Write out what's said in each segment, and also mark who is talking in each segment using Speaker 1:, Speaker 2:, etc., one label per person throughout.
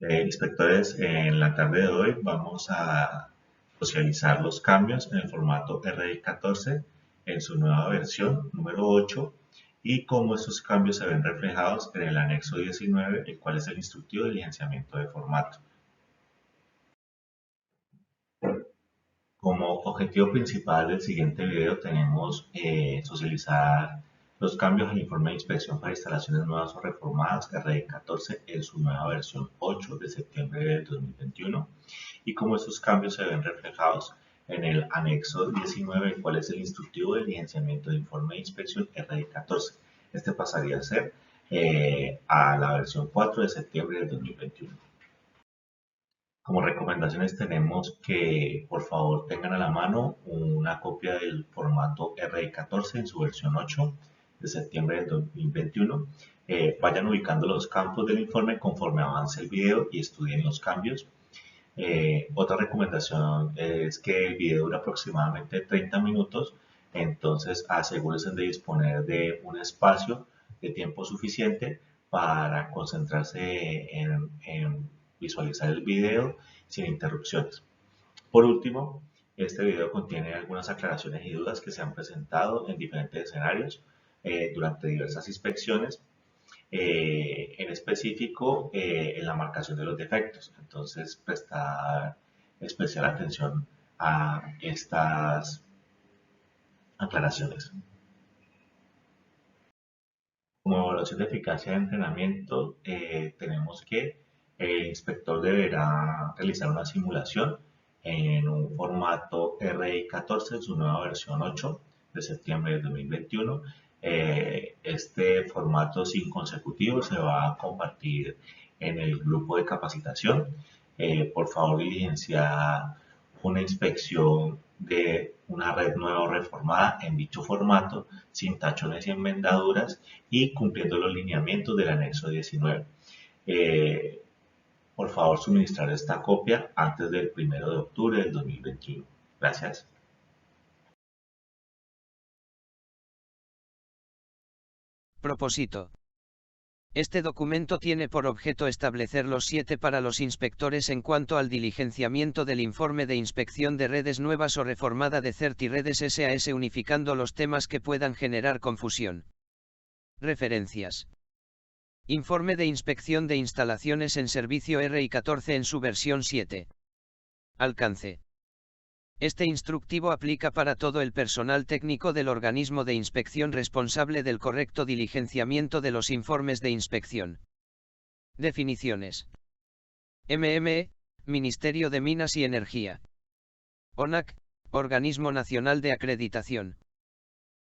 Speaker 1: Inspectores, en la tarde de hoy vamos a socializar los cambios en el formato RI14 en su nueva versión número 8 y cómo estos cambios se ven reflejados en el anexo 19, el cual es el instructivo de licenciamiento de formato. Como objetivo principal del siguiente video tenemos socializar los cambios al informe de inspección para instalaciones nuevas o reformadas RI14 en su nueva versión 8 de septiembre del 2021 y cómo estos cambios se ven reflejados en el anexo 19, el cual es el instructivo de licenciamiento de informe de inspección RI14. Este pasaría a ser a la versión 4 de septiembre del 2021. Como recomendaciones tenemos que por favor tengan a la mano una copia del formato RI14 en su versión 8 de septiembre del 2021. Vayan ubicando los campos del informe conforme avance el video y estudien los cambios. Otra recomendación es que el video dura aproximadamente 30 minutos, entonces asegúrense de disponer de un espacio de tiempo suficiente para concentrarse en visualizar el video sin interrupciones. Por último, este video contiene algunas aclaraciones y dudas que se han presentado en diferentes escenarios durante diversas inspecciones, en específico en la marcación de los defectos. Entonces, prestar especial atención a estas aclaraciones. Como evaluación de eficacia de entrenamiento, tenemos que el inspector deberá realizar una simulación en un formato RI14 en su nueva versión 8 de septiembre de 2021. Este formato sin consecutivo se va a compartir en el grupo de capacitación. Por favor, diligencia una inspección de una red nueva o reformada en dicho formato, sin tachones y enmendaduras y cumpliendo los lineamientos del anexo 19. Por favor, suministrar esta copia antes del 1 de octubre del 2021. Gracias.
Speaker 2: Propósito. Este documento tiene por objeto establecer los 7 para los inspectores en cuanto al diligenciamiento del informe de inspección de redes nuevas o reformada de CertiRedes SAS, unificando los temas que puedan generar confusión. Referencias. Informe de inspección de instalaciones en servicio RI14 en su versión 7. Alcance. Este instructivo aplica para todo el personal técnico del organismo de inspección responsable del correcto diligenciamiento de los informes de inspección. Definiciones. MME, Ministerio de Minas y Energía. ONAC, Organismo Nacional de Acreditación.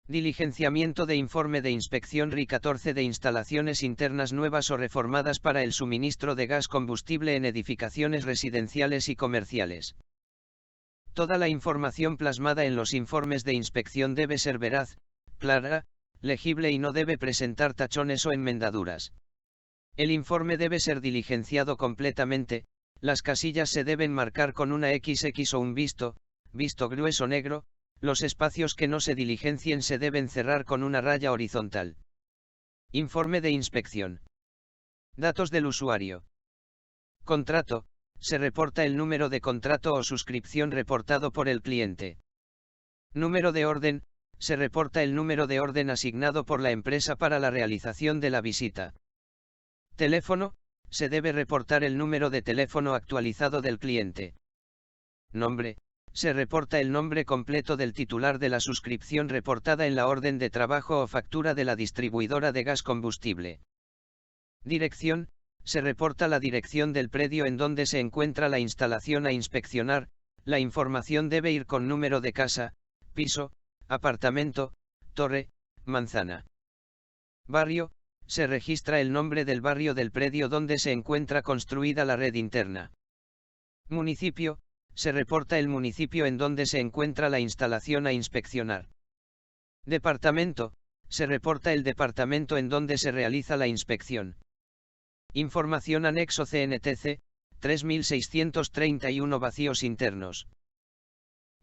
Speaker 2: Diligenciamiento de informe de inspección RI14 de instalaciones internas nuevas o reformadas para el suministro de gas combustible en edificaciones residenciales y comerciales. Toda la información plasmada en los informes de inspección debe ser veraz, clara, legible y no debe presentar tachones o enmendaduras. El informe debe ser diligenciado completamente, las casillas se deben marcar con una XX o un visto grueso negro, los espacios que no se diligencien se deben cerrar con una raya horizontal. Informe de inspección. Datos del usuario. Contrato. Se reporta el número de contrato o suscripción reportado por el cliente. Número de orden. Se reporta el número de orden asignado por la empresa para la realización de la visita. Teléfono. Se debe reportar el número de teléfono actualizado del cliente. Nombre. Se reporta el nombre completo del titular de la suscripción reportada en la orden de trabajo o factura de la distribuidora de gas combustible. Dirección. Se reporta la dirección del predio en donde se encuentra la instalación a inspeccionar. La información debe ir con número de casa, piso, apartamento, torre, manzana. Barrio. Se registra el nombre del barrio del predio donde se encuentra construida la red interna. Municipio. Se reporta el municipio en donde se encuentra la instalación a inspeccionar. Departamento. Se reporta el departamento en donde se realiza la inspección. Información anexo CNTC, 3631 vacíos internos.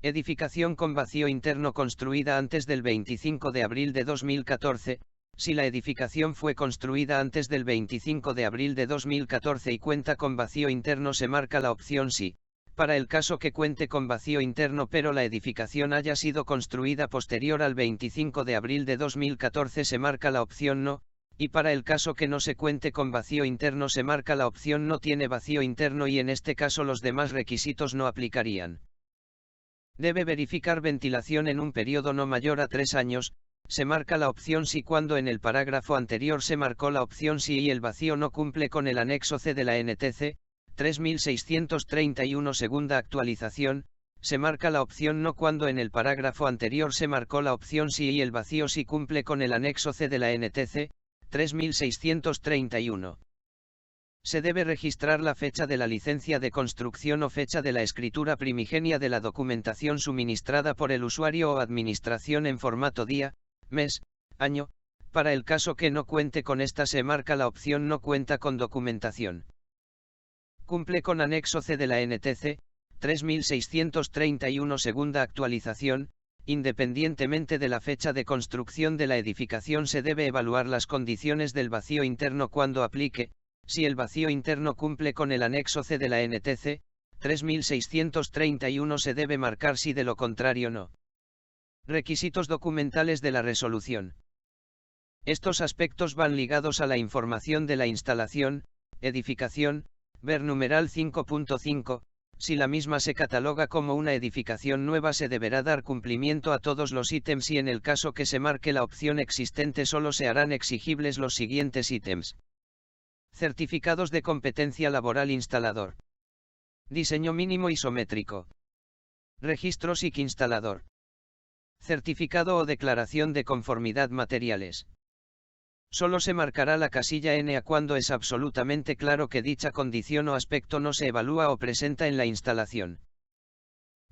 Speaker 2: Edificación con vacío interno construida antes del 25 de abril de 2014, Si la edificación fue construida antes del 25 de abril de 2014 y cuenta con vacío interno, se marca la opción sí. Para el caso que cuente con vacío interno pero la edificación haya sido construida posterior al 25 de abril de 2014, se marca la opción no, y para el caso que no se cuente con vacío interno se marca la opción no tiene vacío interno, y en este caso los demás requisitos no aplicarían. Debe verificar ventilación en un periodo no mayor a 3 años, se marca la opción sí cuando en el parágrafo anterior se marcó la opción sí y el vacío no cumple con el anexo C de la NTC 3631 segunda actualización. Se marca la opción no cuando en el parágrafo anterior se marcó la opción sí y el vacío sí cumple con el anexo C de la NTC 3631. Se debe registrar la fecha de la licencia de construcción o fecha de la escritura primigenia de la documentación suministrada por el usuario o administración en formato día, mes, año. Para el caso que no cuente con esta se marca la opción no cuenta con documentación. Cumple con anexo C de la NTC 3631 segunda actualización. Independientemente de la fecha de construcción de la edificación se debe evaluar las condiciones del vacío interno cuando aplique. Si el vacío interno cumple con el anexo C de la NTC 3631 se debe marcar sí, de lo contrario no. Requisitos documentales de la resolución. Estos aspectos van ligados a la información de la instalación, edificación, ver numeral 5.5, si la misma se cataloga como una edificación nueva se deberá dar cumplimiento a todos los ítems y en el caso que se marque la opción existente solo se harán exigibles los siguientes ítems. Certificados de competencia laboral instalador. Diseño mínimo isométrico. Registro SIC instalador. Certificado o declaración de conformidad materiales. Solo se marcará la casilla NA cuando es absolutamente claro que dicha condición o aspecto no se evalúa o presenta en la instalación.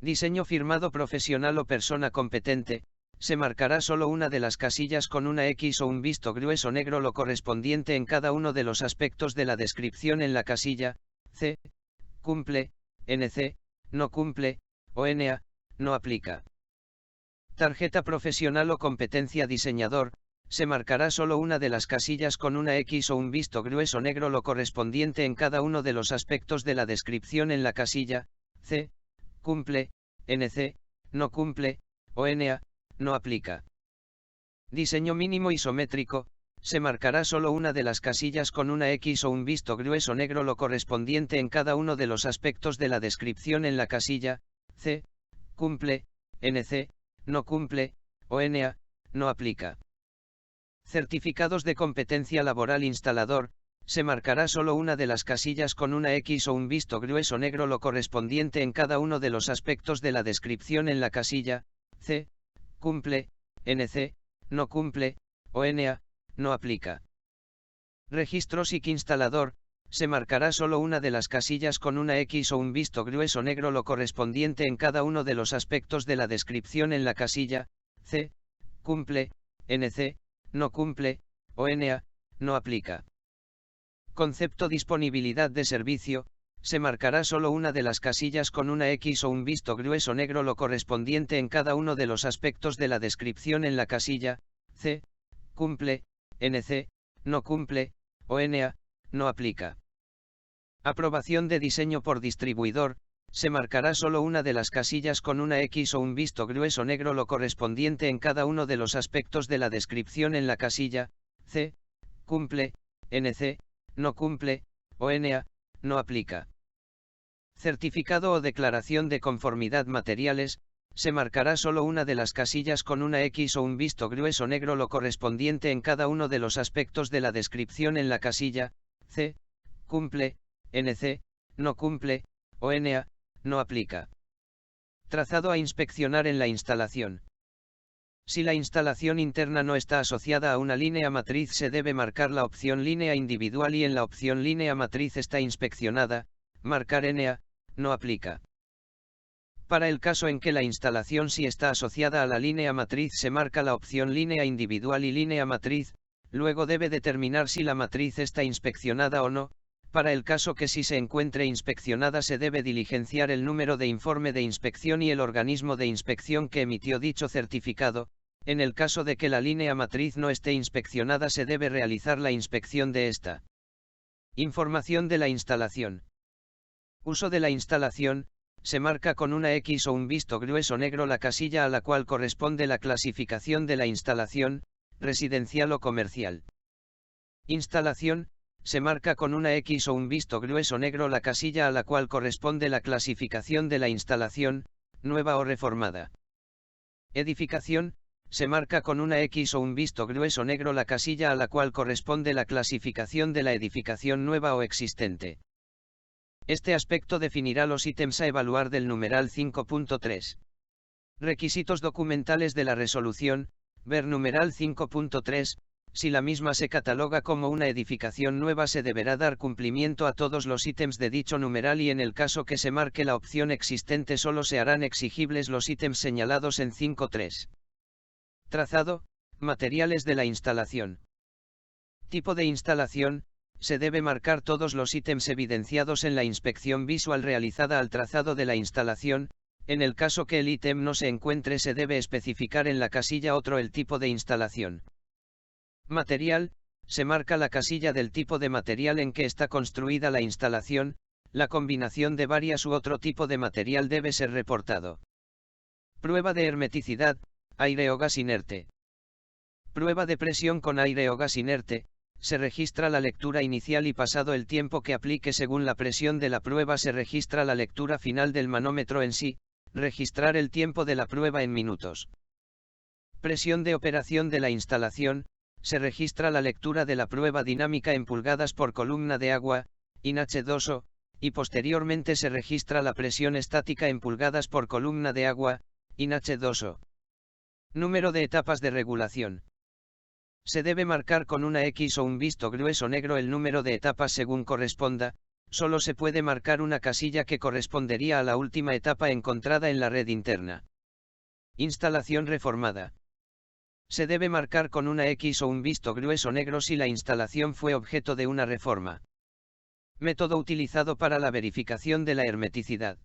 Speaker 2: Diseño firmado profesional o persona competente. Se marcará solo una de las casillas con una X o un visto grueso negro lo correspondiente en cada uno de los aspectos de la descripción en la casilla C. Cumple, NC, no cumple, o NA, no aplica. Tarjeta profesional o competencia diseñador. Se marcará solo una de las casillas con una X o un visto grueso negro lo correspondiente en cada uno de los aspectos de la descripción en la casilla C. Cumple, NC, no cumple, o NA, no aplica. Diseño mínimo isométrico. Se marcará solo una de las casillas con una X o un visto grueso negro lo correspondiente en cada uno de los aspectos de la descripción en la casilla C. Cumple, NC, no cumple, o NA, no aplica. Certificados de competencia laboral instalador. Se marcará solo una de las casillas con una X o un visto grueso negro lo correspondiente en cada uno de los aspectos de la descripción en la casilla C. Cumple, NC, no cumple, o NA, no aplica. Registro SIC instalador. Se marcará solo una de las casillas con una X o un visto grueso negro lo correspondiente en cada uno de los aspectos de la descripción en la casilla C. Cumple, NC, no cumple, o NA, no aplica. Concepto disponibilidad de servicio. Se marcará solo una de las casillas con una X o un visto grueso negro lo correspondiente en cada uno de los aspectos de la descripción en la casilla C. Cumple, NC, no cumple, o NA, no aplica. Aprobación de diseño por distribuidor. Se marcará solo una de las casillas con una X o un visto grueso negro lo correspondiente en cada uno de los aspectos de la descripción en la casilla C. Cumple, NC, no cumple, o NA, no aplica. Certificado o declaración de conformidad materiales. Se marcará solo una de las casillas con una X o un visto grueso negro lo correspondiente en cada uno de los aspectos de la descripción en la casilla C. Cumple, NC, no cumple, o NA, no aplica. Trazado a inspeccionar en la instalación. Si la instalación interna no está asociada a una línea matriz se debe marcar la opción línea individual y en la opción línea matriz está inspeccionada, marcar NA, no aplica. Para el caso en que la instalación sí está asociada a la línea matriz se marca la opción línea individual y línea matriz, luego debe determinar si la matriz está inspeccionada o no. Para el caso que sí se encuentre inspeccionada se debe diligenciar el número de informe de inspección y el organismo de inspección que emitió dicho certificado. En el caso de que la línea matriz no esté inspeccionada, se debe realizar la inspección de esta. Información de la instalación. Uso de la instalación. Se marca con una X o un visto grueso negro la casilla a la cual corresponde la clasificación de la instalación, residencial o comercial. Instalación. Se marca con una X o un visto grueso negro la casilla a la cual corresponde la clasificación de la instalación, nueva o reformada. Edificación. Se marca con una X o un visto grueso negro la casilla a la cual corresponde la clasificación de la edificación nueva o existente. Este aspecto definirá los ítems a evaluar del numeral 5.3. Requisitos documentales de la resolución. Ver numeral 5.3. Si la misma se cataloga como una edificación nueva, se deberá dar cumplimiento a todos los ítems de dicho numeral, y en el caso que se marque la opción existente solo se harán exigibles los ítems señalados en 5.3. Trazado. Materiales de la instalación. Tipo de instalación. Se debe marcar todos los ítems evidenciados en la inspección visual realizada al trazado de la instalación. En el caso que el ítem no se encuentre, se debe especificar en la casilla otro el tipo de instalación. Material. Se marca la casilla del tipo de material en que está construida la instalación. La combinación de varias u otro tipo de material debe ser reportado. Prueba de hermeticidad. Aire o gas inerte. Prueba de presión con aire o gas inerte. Se registra la lectura inicial y pasado el tiempo que aplique según la presión de la prueba se registra la lectura final del manómetro en sí. Registrar el tiempo de la prueba en minutos. Presión de operación de la instalación. Se registra la lectura de la prueba dinámica en pulgadas por columna de agua, in H2O, y posteriormente se registra la presión estática en pulgadas por columna de agua, in H2O. Número de etapas de regulación. Se debe marcar con una X o un visto grueso negro el número de etapas según corresponda. Solo se puede marcar una casilla que correspondería a la última etapa encontrada en la red interna. Instalación reformada. Se debe marcar con una X o un visto grueso negro si la instalación fue objeto de una reforma. Método utilizado para la verificación de la hermeticidad.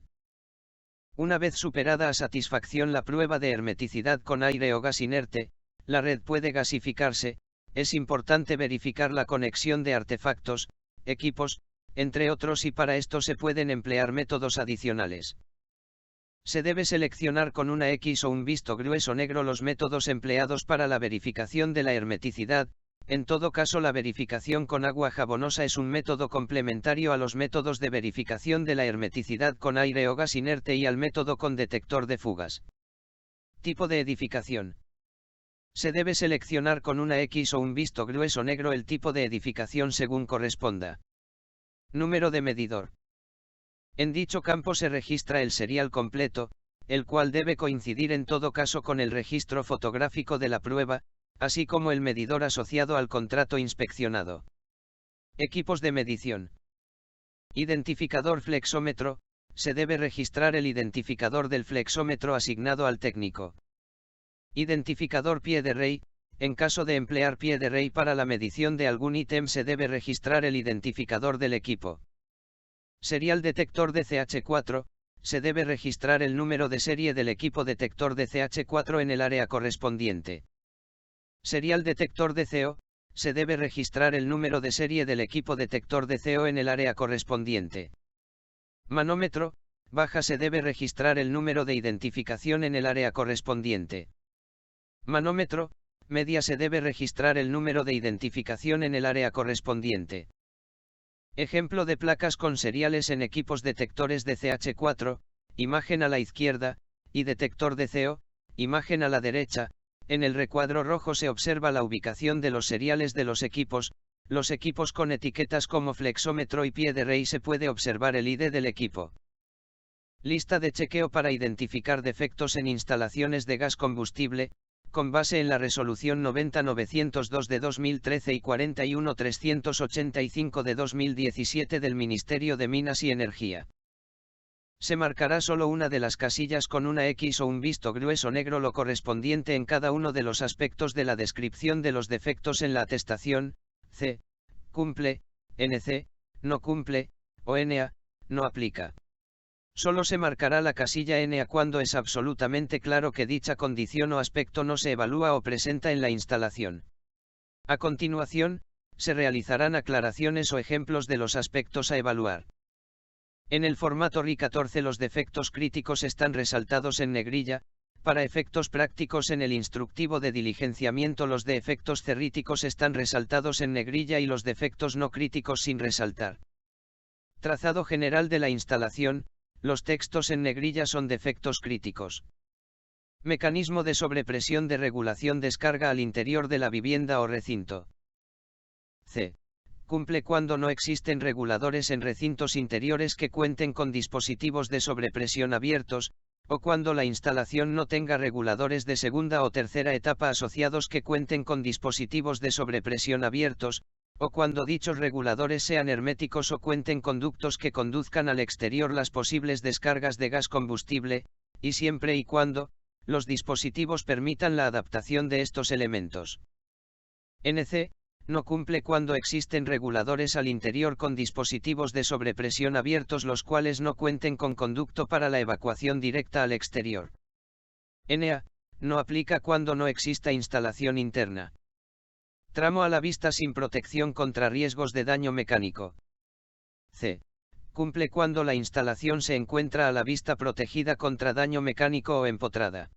Speaker 2: Una vez superada a satisfacción la prueba de hermeticidad con aire o gas inerte, la red puede gasificarse. Es importante verificar la conexión de artefactos, equipos, entre otros, y para esto se pueden emplear métodos adicionales. Se debe seleccionar con una X o un visto grueso negro los métodos empleados para la verificación de la hermeticidad. En todo caso, la verificación con agua jabonosa es un método complementario a los métodos de verificación de la hermeticidad con aire o gas inerte y al método con detector de fugas. Tipo de edificación. Se debe seleccionar con una X o un visto grueso negro el tipo de edificación según corresponda. Número de medidor. En dicho campo se registra el serial completo, el cual debe coincidir en todo caso con el registro fotográfico de la prueba, así como el medidor asociado al contrato inspeccionado. Equipos de medición. Identificador flexómetro. Se debe registrar el identificador del flexómetro asignado al técnico. Identificador pie de rey. En caso de emplear pie de rey para la medición de algún ítem, se debe registrar el identificador del equipo. Serial detector de CH4. Se debe registrar el número de serie del equipo detector de CH4 en el área correspondiente. Serial detector de CO. Se debe registrar el número de serie del equipo detector de CO en el área correspondiente. Manómetro. Baja. Se debe registrar el número de identificación en el área correspondiente. Manómetro. Media. Se debe registrar el número de identificación en el área correspondiente. Ejemplo de placas con seriales en equipos detectores de CH4, imagen a la izquierda, y detector de CO, imagen a la derecha. En el recuadro rojo se observa la ubicación de los seriales de los equipos con etiquetas como flexómetro y pie de rey. Se puede observar el ID del equipo. Lista de chequeo para identificar defectos en instalaciones de gas combustible, con base en la resolución 90-902 de 2013 y 41-385 de 2017 del Ministerio de Minas y Energía. Se marcará solo una de las casillas con una X o un visto grueso negro lo correspondiente en cada uno de los aspectos de la descripción de los defectos en la atestación. C. Cumple, NC, no cumple, o NA, no aplica. Solo se marcará la casilla NA cuando es absolutamente claro que dicha condición o aspecto no se evalúa o presenta en la instalación. A continuación, se realizarán aclaraciones o ejemplos de los aspectos a evaluar. En el formato RI14 los defectos críticos están resaltados en negrilla. Para efectos prácticos en el instructivo de diligenciamiento los defectos cerríticos están resaltados en negrilla y los defectos no críticos sin resaltar. Trazado general de la instalación, los textos en negrilla son defectos críticos. Mecanismo de sobrepresión de regulación descarga al interior de la vivienda o recinto. C. Cumple cuando no existen reguladores en recintos interiores que cuenten con dispositivos de sobrepresión abiertos, o cuando la instalación no tenga reguladores de segunda o tercera etapa asociados que cuenten con dispositivos de sobrepresión abiertos, o cuando dichos reguladores sean herméticos o cuenten con ductos que conduzcan al exterior las posibles descargas de gas combustible, y siempre y cuando los dispositivos permitan la adaptación de estos elementos. NC. No cumple cuando existen reguladores al interior con dispositivos de sobrepresión abiertos los cuales no cuenten con conducto para la evacuación directa al exterior. NA. No aplica cuando no exista instalación interna. Tramo a la vista sin protección contra riesgos de daño mecánico. C. Cumple cuando la instalación se encuentra a la vista protegida contra daño mecánico o empotrada.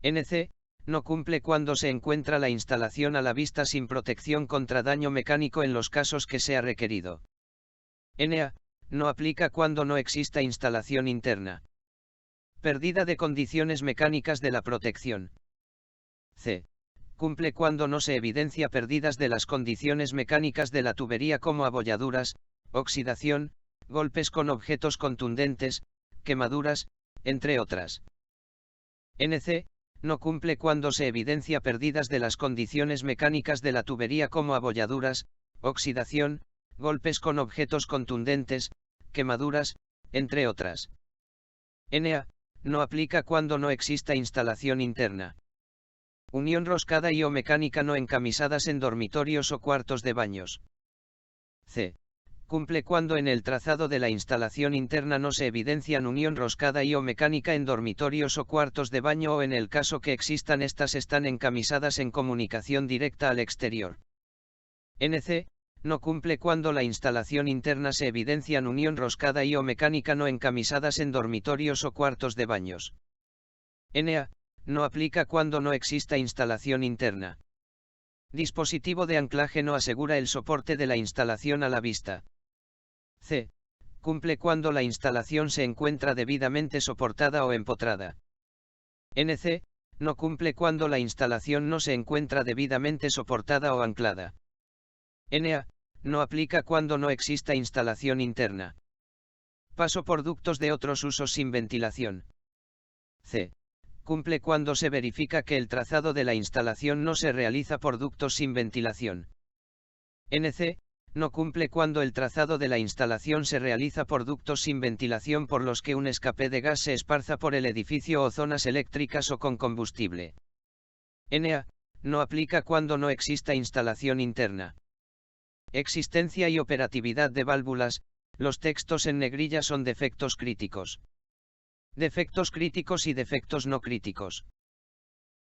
Speaker 2: NC. No cumple cuando se encuentra la instalación a la vista sin protección contra daño mecánico en los casos que sea requerido. NA. No aplica cuando no exista instalación interna. Pérdida de condiciones mecánicas de la protección. C. Cumple cuando no se evidencia pérdidas de las condiciones mecánicas de la tubería como abolladuras, oxidación, golpes con objetos contundentes, quemaduras, entre otras. NC. No cumple cuando se evidencia pérdidas de las condiciones mecánicas de la tubería como abolladuras, oxidación, golpes con objetos contundentes, quemaduras, entre otras. NA. No aplica cuando no exista instalación interna. Unión roscada y o mecánica no encamisadas en dormitorios o cuartos de baños. C. Cumple cuando en el trazado de la instalación interna no se evidencian unión roscada y o mecánica en dormitorios o cuartos de baño o en el caso que existan estas están encamisadas en comunicación directa al exterior. NC. No cumple cuando la instalación interna se evidencian unión roscada y o mecánica no encamisadas en dormitorios o cuartos de baños. NA. No aplica cuando no exista instalación interna. Dispositivo de anclaje no asegura el soporte de la instalación a la vista. C. Cumple cuando la instalación se encuentra debidamente soportada o empotrada. NC. No cumple cuando la instalación no se encuentra debidamente soportada o anclada. NA. No aplica cuando no exista instalación interna. Paso por ductos de otros usos sin ventilación. C. Cumple cuando se verifica que el trazado de la instalación no se realiza por ductos sin ventilación. NC. No cumple cuando el trazado de la instalación se realiza por ductos sin ventilación por los que un escape de gas se esparza por el edificio o zonas eléctricas o con combustible. NA. No aplica cuando no exista instalación interna. Existencia y operatividad de válvulas. Los textos en negrilla son defectos críticos. Defectos críticos y defectos no críticos.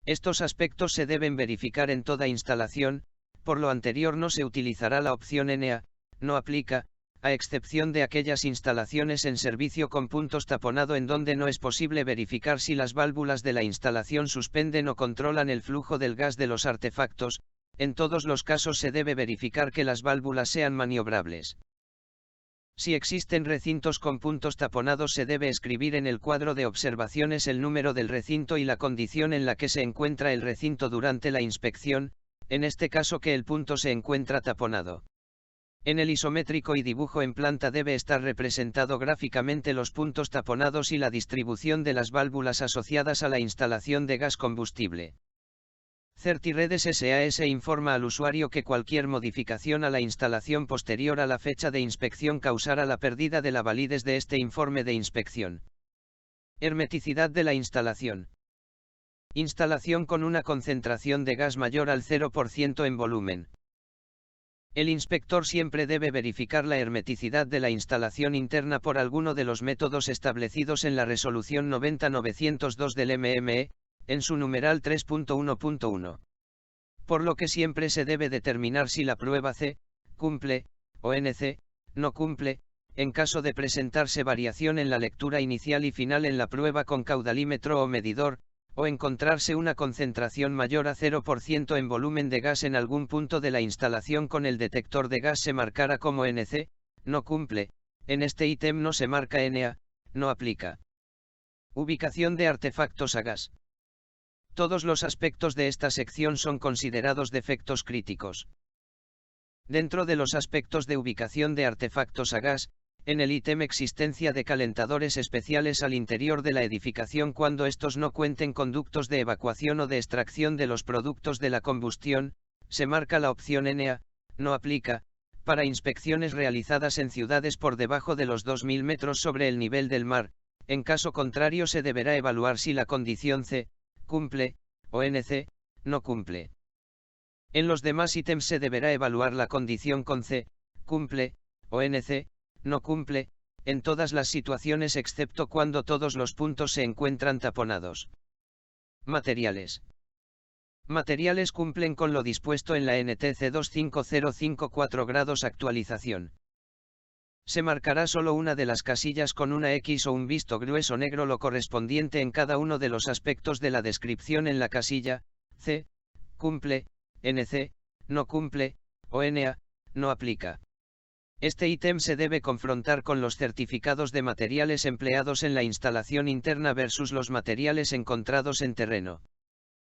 Speaker 2: Estos aspectos se deben verificar en toda instalación. Por lo anterior no se utilizará la opción NA, no aplica, a excepción de aquellas instalaciones en servicio con puntos taponado en donde no es posible verificar si las válvulas de la instalación suspenden o controlan el flujo del gas de los artefactos. En todos los casos se debe verificar que las válvulas sean maniobrables. Si existen recintos con puntos taponados se debe escribir en el cuadro de observaciones el número del recinto y la condición en la que se encuentra el recinto durante la inspección, en este caso que el punto se encuentra taponado. En el isométrico y dibujo en planta debe estar representado gráficamente los puntos taponados y la distribución de las válvulas asociadas a la instalación de gas combustible. CertiRedes SAS informa al usuario que cualquier modificación a la instalación posterior a la fecha de inspección causará la pérdida de la validez de este informe de inspección. Hermeticidad de la instalación. Instalación con una concentración de gas mayor al 0% en volumen. El inspector siempre debe verificar la hermeticidad de la instalación interna por alguno de los métodos establecidos en la resolución 90-902 del MME, en su numeral 3.1.1. Por lo que siempre se debe determinar si la prueba C cumple, o NC no cumple, en caso de presentarse variación en la lectura inicial y final en la prueba con caudalímetro o medidor, o encontrarse una concentración mayor a 0% en volumen de gas en algún punto de la instalación con el detector de gas se marcará como NC, no cumple, en este ítem no se marca NA, no aplica. Ubicación de artefactos a gas. Todos los aspectos de esta sección son considerados defectos críticos. Dentro de los aspectos de ubicación de artefactos a gas, en el ítem existencia de calentadores especiales al interior de la edificación cuando estos no cuenten con ductos de evacuación o de extracción de los productos de la combustión, se marca la opción NA, no aplica, para inspecciones realizadas en ciudades por debajo de los 2000 metros sobre el nivel del mar, en caso contrario se deberá evaluar si la condición C cumple, o NC no cumple. En los demás ítems se deberá evaluar la condición con C cumple, o NC no cumple, en todas las situaciones excepto cuando todos los puntos se encuentran taponados. Materiales. Materiales cumplen con lo dispuesto en la NTC 25054 grados actualización. Se marcará solo una de las casillas con una X o un visto grueso negro lo correspondiente en cada uno de los aspectos de la descripción en la casilla, C, cumple, NC, no cumple, o NA, no aplica. Este ítem se debe confrontar con los certificados de materiales empleados en la instalación interna versus los materiales encontrados en terreno.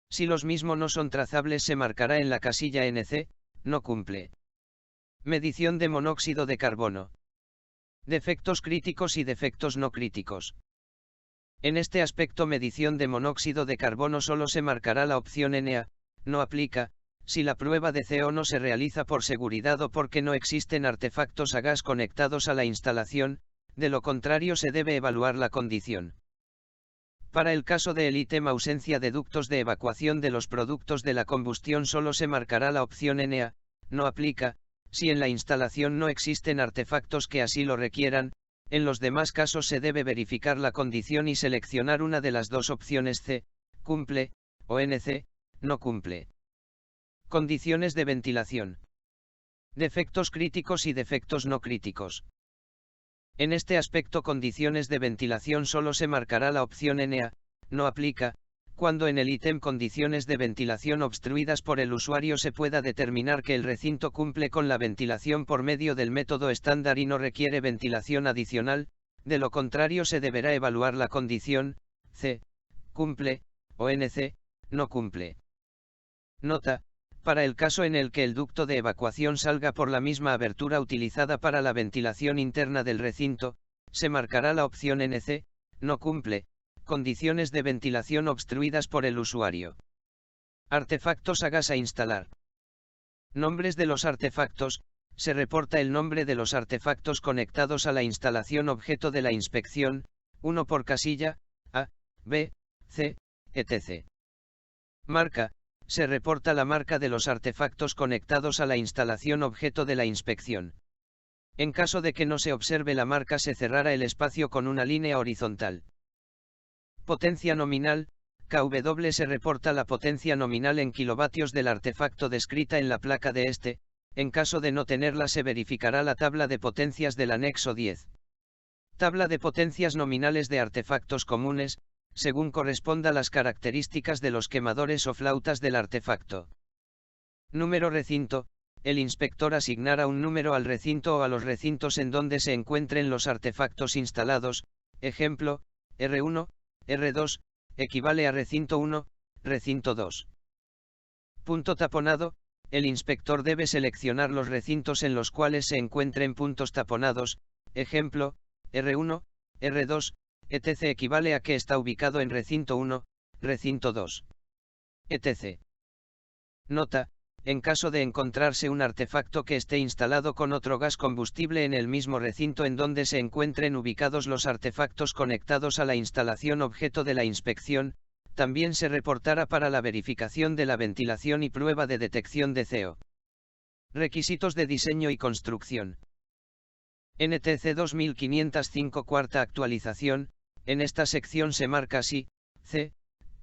Speaker 2: Si los mismos no son trazables se marcará en la casilla NC, no cumple. Medición de monóxido de carbono. Defectos críticos y defectos no críticos. En este aspecto medición de monóxido de carbono solo se marcará la opción NA, no aplica, si la prueba de CO no se realiza por seguridad o porque no existen artefactos a gas conectados a la instalación, de lo contrario se debe evaluar la condición. Para el caso del ítem ausencia de ductos de evacuación de los productos de la combustión solo se marcará la opción NA, no aplica, si en la instalación no existen artefactos que así lo requieran, en los demás casos se debe verificar la condición y seleccionar una de las dos opciones C, cumple, o NC, no cumple. Condiciones de ventilación. Defectos críticos y defectos no críticos. En este aspecto condiciones de ventilación solo se marcará la opción NA, no aplica, cuando en el ítem condiciones de ventilación obstruidas por el usuario se pueda determinar que el recinto cumple con la ventilación por medio del método estándar y no requiere ventilación adicional, de lo contrario se deberá evaluar la condición, C, cumple, o NC, no cumple. Nota. Para el caso en el que el ducto de evacuación salga por la misma abertura utilizada para la ventilación interna del recinto, se marcará la opción NC, no cumple, condiciones de ventilación obstruidas por el usuario. Artefactos a gas a instalar. Nombres de los artefactos, se reporta el nombre de los artefactos conectados a la instalación objeto de la inspección, uno por casilla, A, B, C, etc. Marca. Se reporta la marca de los artefactos conectados a la instalación objeto de la inspección. En caso de que no se observe la marca se cerrará el espacio con una línea horizontal. Potencia nominal, kW. Se reporta la potencia nominal en kilovatios del artefacto descrita en la placa de este, en caso de no tenerla se verificará la tabla de potencias del anexo 10. Tabla de potencias nominales de artefactos comunes, según corresponda las características de los quemadores o flautas del artefacto. Número recinto, el inspector asignará un número al recinto o a los recintos en donde se encuentren los artefactos instalados, ejemplo, R1, R2, equivale a recinto 1, recinto 2. Punto taponado, el inspector debe seleccionar los recintos en los cuales se encuentren puntos taponados, ejemplo, R1, R2, etc. equivale a que está ubicado en recinto 1, recinto 2, etc. Nota, en caso de encontrarse un artefacto que esté instalado con otro gas combustible en el mismo recinto en donde se encuentren ubicados los artefactos conectados a la instalación objeto de la inspección, también se reportará para la verificación de la ventilación y prueba de detección de CO. Requisitos de diseño y construcción. NTC 2505 cuarta actualización. En esta sección se marca si C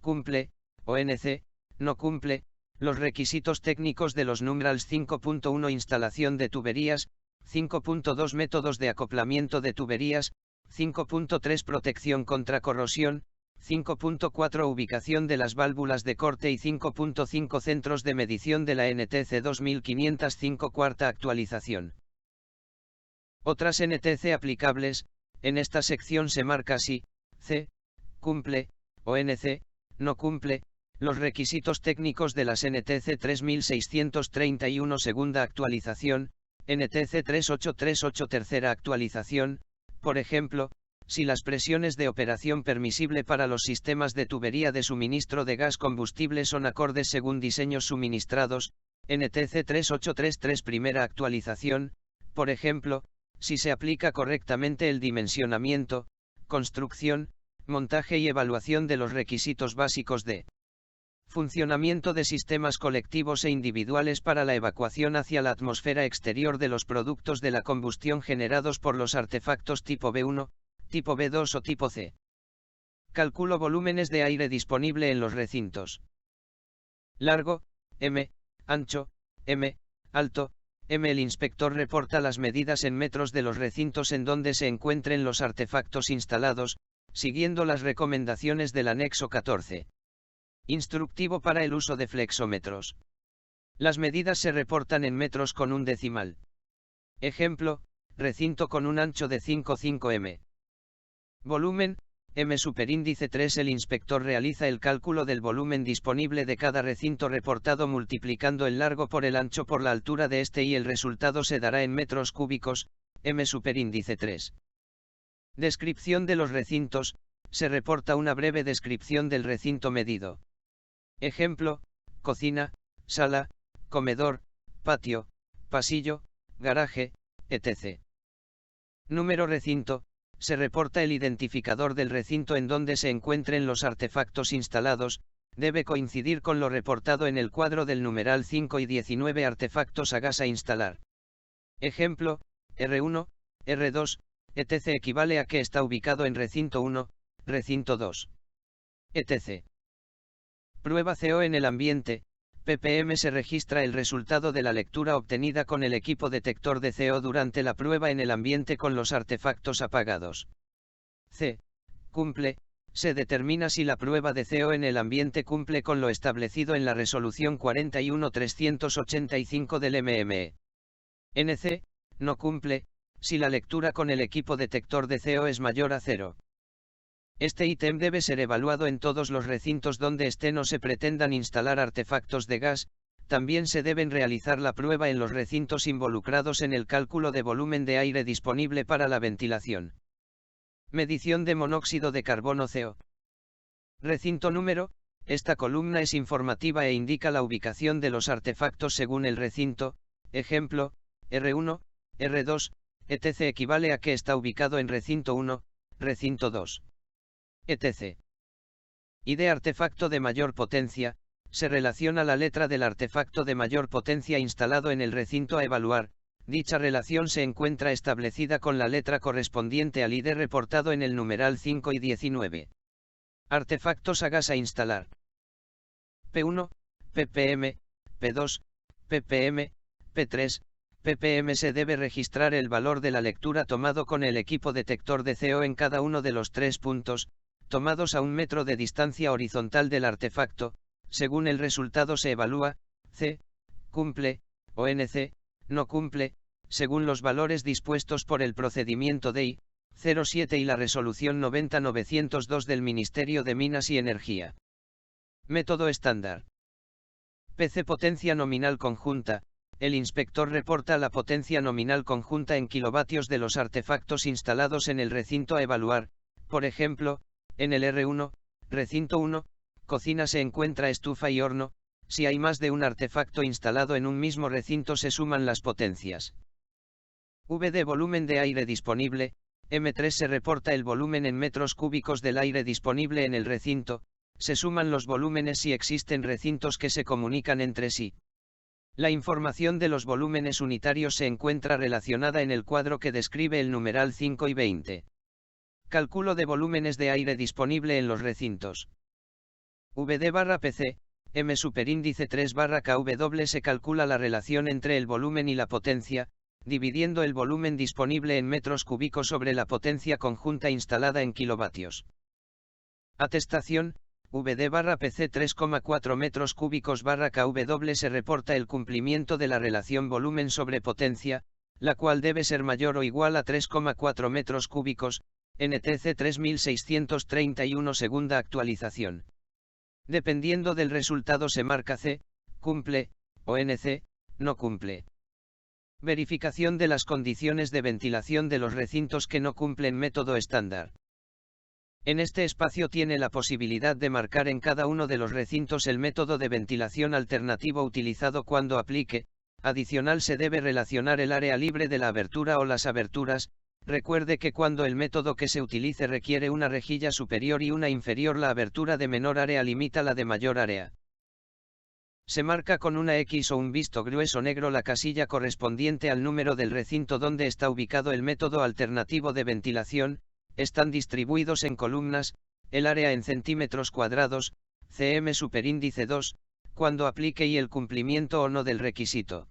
Speaker 2: cumple, o NC no cumple, los requisitos técnicos de los numerals 5.1 instalación de tuberías, 5.2 métodos de acoplamiento de tuberías, 5.3 protección contra corrosión, 5.4 ubicación de las válvulas de corte y 5.5 centros de medición de la NTC 2505 cuarta actualización. Otras NTC aplicables. En esta sección se marca si C cumple, o NC no cumple, los requisitos técnicos de las NTC 3631 segunda actualización, NTC 3838 tercera actualización, por ejemplo, si las presiones de operación permisible para los sistemas de tubería de suministro de gas combustible son acordes según diseños suministrados, NTC 3833 primera actualización, por ejemplo, si se aplica correctamente el dimensionamiento, construcción, montaje y evaluación de los requisitos básicos de funcionamiento de sistemas colectivos e individuales para la evacuación hacia la atmósfera exterior de los productos de la combustión generados por los artefactos tipo B1, tipo B2 o tipo C. Calculo volúmenes de aire disponible en los recintos. Largo, M, ancho, M, alto, M. El inspector reporta las medidas en metros de los recintos en donde se encuentren los artefactos instalados, siguiendo las recomendaciones del anexo 14. Instructivo para el uso de flexómetros. Las medidas se reportan en metros con un decimal. Ejemplo, recinto con un ancho de 5,5 m. Volumen, M superíndice 3. El inspector realiza el cálculo del volumen disponible de cada recinto reportado multiplicando el largo por el ancho por la altura de este y el resultado se dará en metros cúbicos, M superíndice 3. Descripción de los recintos, se reporta una breve descripción del recinto medido. Ejemplo, cocina, sala, comedor, patio, pasillo, garaje, etc. Número recinto, se reporta el identificador del recinto en donde se encuentren los artefactos instalados, debe coincidir con lo reportado en el cuadro del numeral 5 y 19 artefactos a gas a instalar. Ejemplo, R1, R2, etc. equivale a que está ubicado en recinto 1, recinto 2, etc. Prueba CO en el ambiente, ppm. Se registra el resultado de la lectura obtenida con el equipo detector de CO durante la prueba en el ambiente con los artefactos apagados. C. Cumple. Se determina si la prueba de CO en el ambiente cumple con lo establecido en la resolución 41385 del MME. NC. No cumple, si la lectura con el equipo detector de CO es mayor a 0. Este ítem debe ser evaluado en todos los recintos donde estén o se pretendan instalar artefactos de gas. También se deben realizar la prueba en los recintos involucrados en el cálculo de volumen de aire disponible para la ventilación. Medición de monóxido de carbono CO. Recinto número. Esta columna es informativa e indica la ubicación de los artefactos según el recinto. Ejemplo, R1, R2, etc. equivale a que está ubicado en recinto 1, recinto 2, etc. Y de artefacto de mayor potencia, se relaciona la letra del artefacto de mayor potencia instalado en el recinto a evaluar. Dicha relación se encuentra establecida con la letra correspondiente al ID reportado en el numeral 5 y 19. Artefactos a gas a instalar. P1, ppm, P2, ppm, P3, ppm. Se debe registrar el valor de la lectura tomado con el equipo detector de CO en cada uno de los 3 puntos, tomados a 1 metro de distancia horizontal del artefacto. Según el resultado se evalúa, C. Cumple, o NC. No cumple, según los valores dispuestos por el procedimiento DEI 07 y la resolución 90-902 del Ministerio de Minas y Energía. Método estándar. PC potencia nominal conjunta. El inspector reporta la potencia nominal conjunta en kilovatios de los artefactos instalados en el recinto a evaluar. Por ejemplo, en el R1, recinto 1, cocina se encuentra estufa y horno. Si hay más de un artefacto instalado en un mismo recinto se suman las potencias. VD volumen de aire disponible. M3 se reporta el volumen en metros cúbicos del aire disponible en el recinto. Se suman los volúmenes si existen recintos que se comunican entre sí. La información de los volúmenes unitarios se encuentra relacionada en el cuadro que describe el numeral 5 y 20. Cálculo de volúmenes de aire disponible en los recintos. VD/PC, M superíndice 3/kW. Se calcula la relación entre el volumen y la potencia, dividiendo el volumen disponible en metros cúbicos sobre la potencia conjunta instalada en kilovatios. Atestación, VD/PC 3,4 metros cúbicos/kW. Se reporta el cumplimiento de la relación volumen sobre potencia, la cual debe ser mayor o igual a 3,4 metros cúbicos, NTC 3631 segunda actualización. Dependiendo del resultado se marca C, cumple, o NC, no cumple. Verificación de las condiciones de ventilación de los recintos que no cumplen método estándar. En este espacio tiene la posibilidad de marcar en cada uno de los recintos el método de ventilación alternativo utilizado cuando aplique. Adicional se debe relacionar el área libre de la abertura o las aberturas. Recuerde que cuando el método que se utilice requiere una rejilla superior y una inferior, la abertura de menor área limita la de mayor área. Se marca con una X o un visto grueso negro la casilla correspondiente al número del recinto donde está ubicado el método alternativo de ventilación. Están distribuidos en columnas, el área en centímetros cuadrados, cm superíndice 2, cuando aplique y el cumplimiento o no del requisito.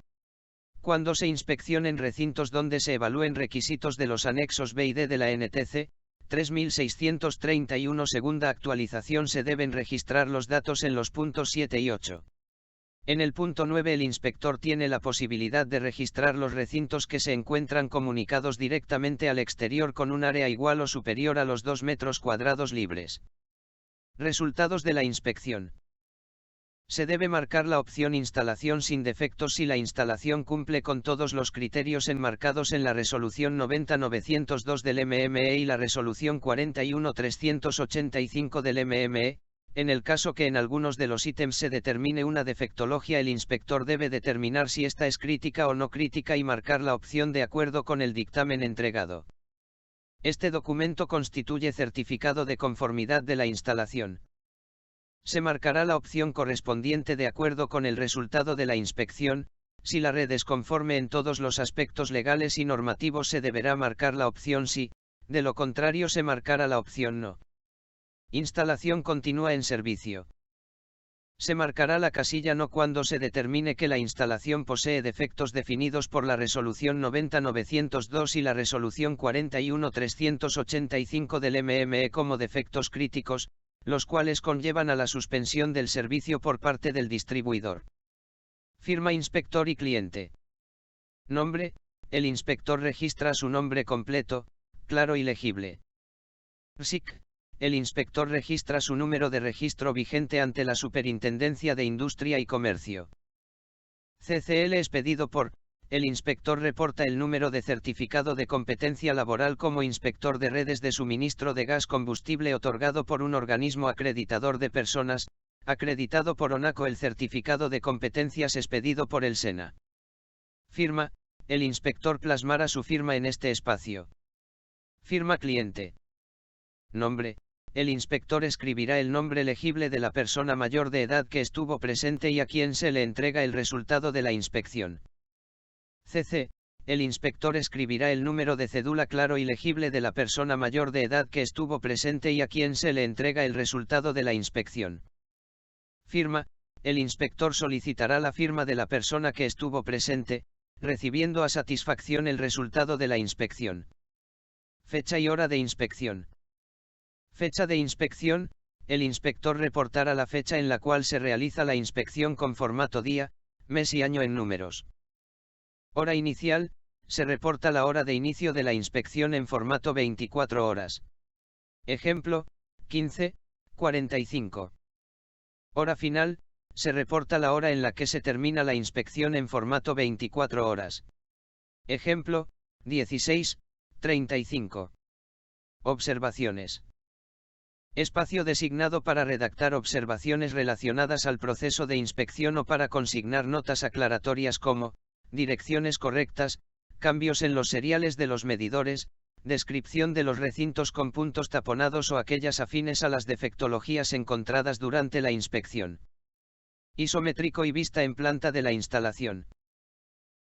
Speaker 2: Cuando se inspeccionen recintos donde se evalúen requisitos de los anexos B y D de la NTC 3631 segunda actualización, se deben registrar los datos en los puntos 7 y 8. En el punto 9 el inspector tiene la posibilidad de registrar los recintos que se encuentran comunicados directamente al exterior con un área igual o superior a los 2 metros cuadrados libres. Resultados de la inspección. Se debe marcar la opción instalación sin defectos si la instalación cumple con todos los criterios enmarcados en la resolución 90-902 del MME y la resolución 41-385 del MME. En el caso que en algunos de los ítems se determine una defectología, el inspector debe determinar si esta es crítica o no crítica y marcar la opción de acuerdo con el dictamen entregado. Este documento constituye certificado de conformidad de la instalación. Se marcará la opción correspondiente de acuerdo con el resultado de la inspección. Si la red es conforme en todos los aspectos legales y normativos, se deberá marcar la opción sí, de lo contrario se marcará la opción no. Instalación continúa en servicio. Se marcará la casilla no cuando se determine que la instalación posee defectos definidos por la resolución 90-902 y la resolución 41-385 del MME como defectos críticos, los cuales conllevan a la suspensión del servicio por parte del distribuidor. Firma inspector y cliente. Nombre: el inspector registra su nombre completo, claro y legible. RSIC: el inspector registra su número de registro vigente ante la Superintendencia de Industria y Comercio. CCL expedido por: el inspector reporta el número de certificado de competencia laboral como inspector de redes de suministro de gas combustible otorgado por un organismo acreditador de personas, acreditado por ONACO. El certificado de competencias expedido por el SENA. Firma: el inspector plasmará su firma en este espacio. Firma cliente. Nombre: el inspector escribirá el nombre legible de la persona mayor de edad que estuvo presente y a quien se le entrega el resultado de la inspección. CC: el inspector escribirá el número de cédula claro y legible de la persona mayor de edad que estuvo presente y a quien se le entrega el resultado de la inspección. Firma: el inspector solicitará la firma de la persona que estuvo presente, recibiendo a satisfacción el resultado de la inspección. Fecha y hora de inspección. Fecha de inspección: el inspector reportará la fecha en la cual se realiza la inspección con formato día, mes y año en números. Hora inicial: se reporta la hora de inicio de la inspección en formato 24 horas. Ejemplo: 15:45. Hora final: se reporta la hora en la que se termina la inspección en formato 24 horas. Ejemplo: 16:35. Observaciones. Espacio designado para redactar observaciones relacionadas al proceso de inspección o para consignar notas aclaratorias como: direcciones correctas, cambios en los seriales de los medidores, descripción de los recintos con puntos taponados o aquellas afines a las defectologías encontradas durante la inspección. Isométrico y vista en planta de la instalación.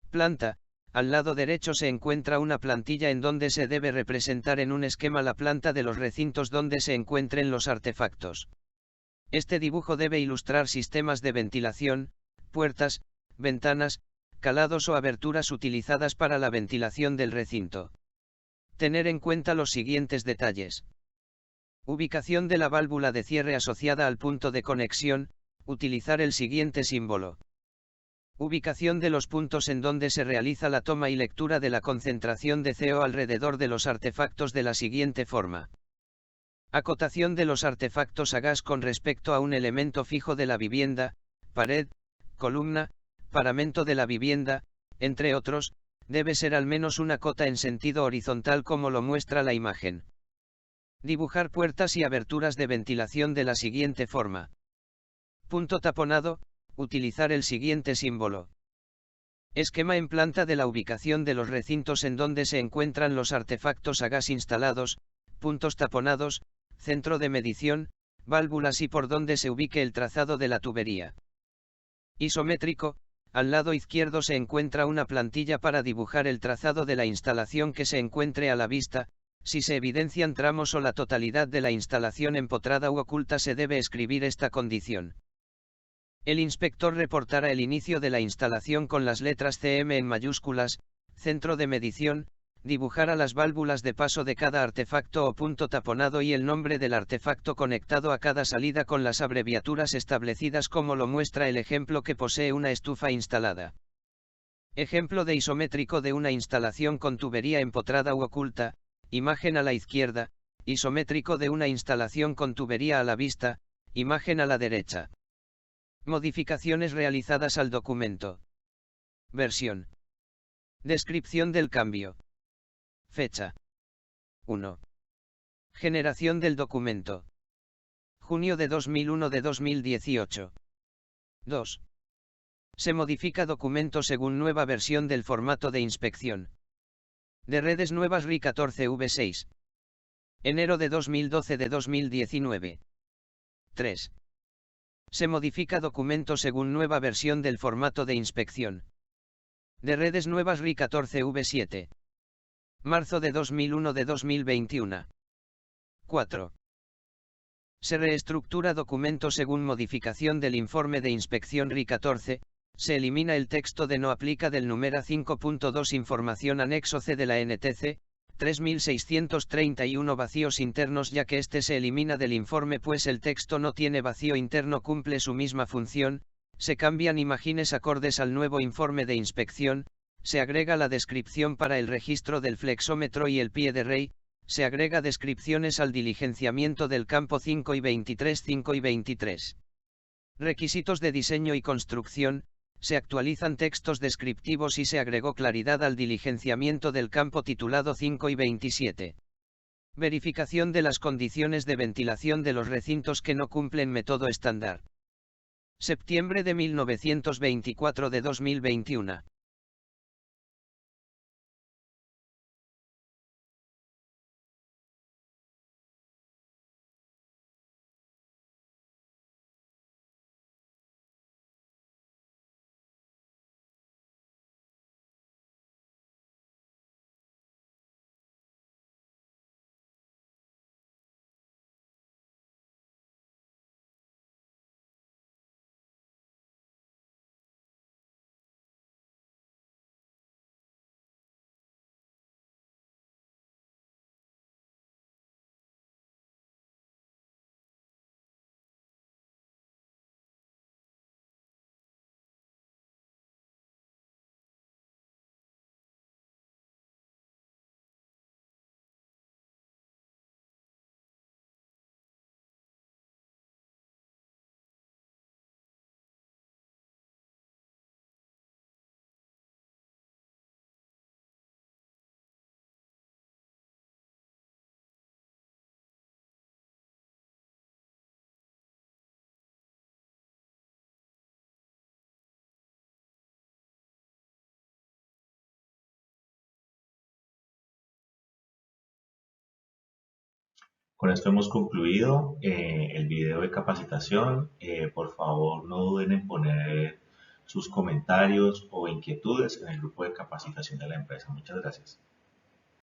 Speaker 2: Planta. Al lado derecho se encuentra una plantilla en donde se debe representar en un esquema la planta de los recintos donde se encuentren los artefactos. Este dibujo debe ilustrar sistemas de ventilación, puertas, ventanas, calados o aberturas utilizadas para la ventilación del recinto. Tener en cuenta los siguientes detalles. Ubicación de la válvula de cierre asociada al punto de conexión, utilizar el siguiente símbolo. Ubicación de los puntos en donde se realiza la toma y lectura de la concentración de CO alrededor de los artefactos de la siguiente forma. Acotación de los artefactos a gas con respecto a un elemento fijo de la vivienda, pared, columna, paramento de la vivienda, entre otros, debe ser al menos una cota en sentido horizontal como lo muestra la imagen. Dibujar puertas y aberturas de ventilación de la siguiente forma. Punto taponado, utilizar el siguiente símbolo. Esquema en planta de la ubicación de los recintos en donde se encuentran los artefactos a gas instalados, puntos taponados, centro de medición, válvulas y por donde se ubique el trazado de la tubería. Isométrico, al lado izquierdo se encuentra una plantilla para dibujar el trazado de la instalación que se encuentre a la vista. Si se evidencian tramos o la totalidad de la instalación empotrada u oculta se debe escribir esta condición. El inspector reportará el inicio de la instalación con las letras CM en mayúsculas, centro de medición, dibujará las válvulas de paso de cada artefacto o punto taponado y el nombre del artefacto conectado a cada salida con las abreviaturas establecidas como lo muestra el ejemplo que posee una estufa instalada. Ejemplo de isométrico de una instalación con tubería empotrada u oculta, imagen a la izquierda, isométrico de una instalación con tubería a la vista, imagen a la derecha. Modificaciones realizadas al documento. Versión. Descripción del cambio. Fecha. 1. Generación del documento. Junio de 2001 de 2018. 2. Se modifica documento según nueva versión del formato de inspección. De redes nuevas RI 14V6. Enero de 2012 de 2019. 3. Se modifica documento según nueva versión del formato de inspección. De redes nuevas RI 14V7. Marzo de 2001 de 2021. 4. Se reestructura documento según modificación del informe de inspección RI 14, se elimina el texto de no aplica del número 5.2 información anexo C de la NTC, 3631 vacíos internos ya que este se elimina del informe pues el texto no tiene vacío interno cumple su misma función, se cambian imágenes acordes al nuevo informe de inspección, se agrega la descripción para el registro del flexómetro y el pie de rey, se agrega descripciones al diligenciamiento del campo 5 y 23. Requisitos de diseño y construcción, se actualizan textos descriptivos y se agregó claridad al diligenciamiento del campo titulado 5 y 27. Verificación de las condiciones de ventilación de los recintos que no cumplen método estándar. Septiembre de 1924 de 2021.
Speaker 1: Con esto hemos concluido el video de capacitación. Por favor, no duden en poner sus comentarios o inquietudes en el grupo de capacitación de la empresa. Muchas gracias.